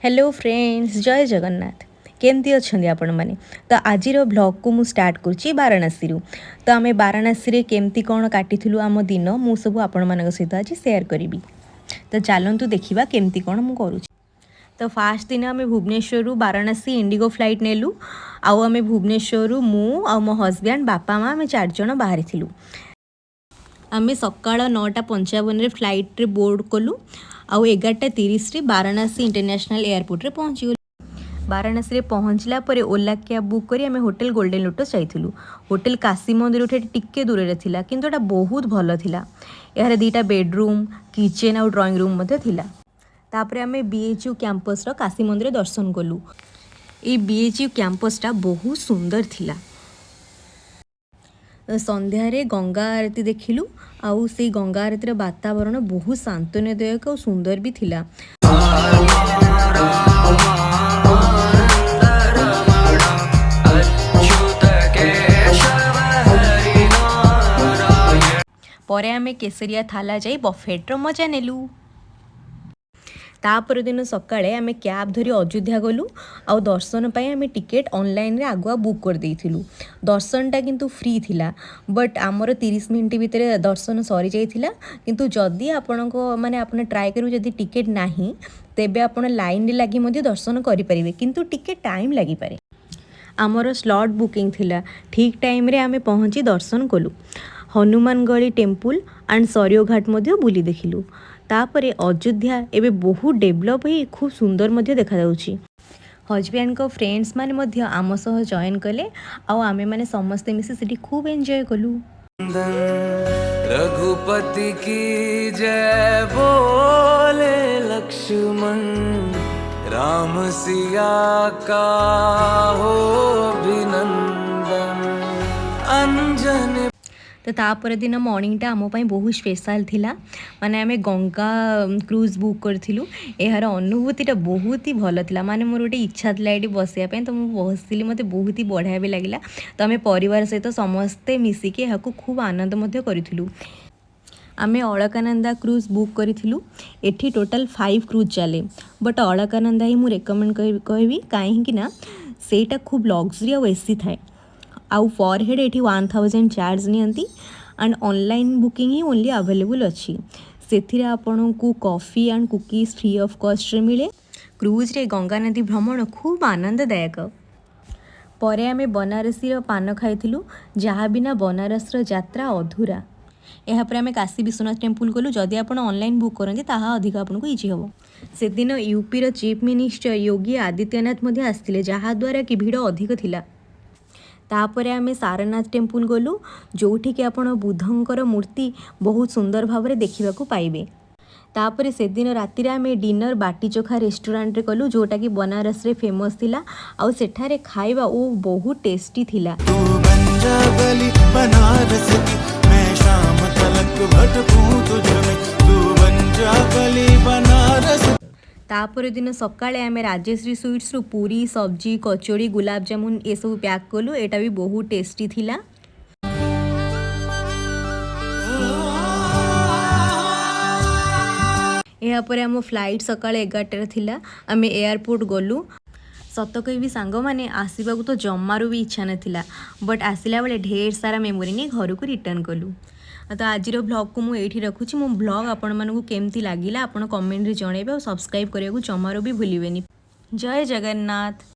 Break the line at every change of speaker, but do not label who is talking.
Hello friends, जय जगन्नाथ। केमती अच्छे आपण मैंने तो आज ब्लॉग को मु स्टार्ट करुच्ची वाराणसी तो आम वाराणसी केमती कौन काटिलु आम दिन मु सब आपण मान सहित आज सेयार करी। तो चलतु देखा केमती कौन मु करुच्ची। तो फास्ट दिन आम भुवनेश्वर वाराणसी इंडिगो फ्लाइट नेलु। आम भुवनेश्वर मु मो हजबैंड बापा माँ आम 4 जण बाहरी। आम सका 9:55 फ्लाइट रे बोर्ड कलु। आउ 11:30 वाराणसी इंटरनेशनल एयरपोर्ट रे पहुँची गलु। वाराणसी रे पहुँचला परे ओला कैब बुक करी आम होटल गोल्डन लोटस जाइथिलु। होटल काशी मंदिर टिके दूर रे थिला किंतु एटा बहुत भल थिला। यार 2टा बेडरूम किचेन आउ ड्राइंग रूम मध्य थिला। तापरे आम बीएचयू कैंपस रो काशी मंदिर दर्शन कलु। ए बीएचयू कैंपसटा बहुत सुंदर थिला। संध्यारे गंगा आरती देखिलु। आउ से गंगा आरती वातावरण बहुत शांतनदायक और सुंदर भी थिला। परे आमे केसरिया थाला जाई बफेट रो मजा नेलु। तापर दिन सकाळे आमे कैब धरी अयोध्या गलु। आउ दर्शन पाई आमे टिकेट ऑनलाइन रे आगुआ बुक कर देइथिलु। दर्शनटा किंतु फ्री थिला बट आमर 30 मिनिट भितर दर्शन सरी जाइथिला। किंतु जदि आपनको माने आपन ट्राई करू जदि टिकेट नाही तेबे आपन लाइन रे लागि मध्ये दर्शन करि परिबे किंतु टिकेट टाइम लागि पारे। आमर स्लॉट बुकिंग थिला। ठीक टाइम रे आमे पहुंची दर्शन कलु। हनुमान गली टेम्पल एंड सरयो घाट मध्ये बुली देखिलु। तापरे अयोध्या एबे बहुत डेभलप होई खूब सुंदर मध्ये देखा जाउची। हजबैंड को फ्रेंड्स माने मध्ये आम सह जॉइन कले। आउ आमे माने समस्ते मिसी सिटी खूब एंजॉय कलु।
रघुपति की जय बोले लक्ष्मण राम सिया का हो अभिनंदन अंजन।
तो तापर दिन मॉर्निंगटा आम बहुत स्पेशल थिला। माने आमे गंगा क्रूज बुक करथिलु। यार अनुभूतिटा बहुत ही भल थिला। माने मोर गोटे इच्छा थिला एटी बसिया पे तो मु बसिली मते बहुत ही बढ़िया भी लागिला। तो आमे परिवार सहित समस्ते मिसिके याकू खूब आनंद मध्य करिथिलु। आमे अलकानंदा क्रूज बुक करिथिलु। एठी टोटल 5 क्रूज चले बट अलकानंदा ही मु रेकमेंड कहबी काहेकि ना सेटा खूब लग्जरी और एसी थाए। आउ पर हेड एठी 1000 चार्ज नियंती एंड ऑनलाइन बुकिंग ही ओनली अवेलेबल अच्छी। सेथिरे आपन को coffee and cookies free of cost रे मिले। क्रूज रे गंगा नदी भ्रमण खूब आनंददायक। परे आमे बनारसी रो पान खाइथिलु जहाँ बिना बनारस रो यात्रा अधूरा। यहाँ पर आमे काशी विश्वनाथ टेम्पल गलु। जदि आपन ऑनलाइन बुक करंती ताहा अधिक आपनको इजी हबो। से दिन यूपी रो चीफ मिनिस्टर योगी आदित्यनाथ मध्ये आस्थिले जहाँ द्वारा कि भीड़ अधिक थिला। तापरे आमे सारनाथ टेम्पल गलु जोठी कि आपण बुद्धंकर मूर्ति बहुत सुंदर भाव देखा पाइबे। तापरे से दिन राति आमे डिनर बाटी चोखा रेस्टोरेंट रे कलु जोटा कि बनारस रे फेमस थिला। आउ सेठारे खाइबा ओ बहुत टेस्टी थिला। तापर दिन सकाळे आमे राजेश्री स्वीट्स रु पूरी सब्जी कचौड़ी गुलाब जामुन ये सब पैक कलु। एटा भी बहुत टेस्टी थिला। यहाँ पर आम फ्लाइट सकाळे 11 थिला। आमे एयरपोर्ट गलु। सत कहबी सांग माने आसवा तो जमारू भी इच्छा नथिला बट आसिला बेले ढेर सारा मेमोरी नहीं घर को रिटर्न कलु। तो आज ब्लॉग को मुझे रखुच्छी। मो ब्लॉग आपण मानकु केमती लागिला आपण कमेंट रे जणेबे और सब्सक्राइब करिया को जमारू भी भूलिबेनी। जय जगन्नाथ।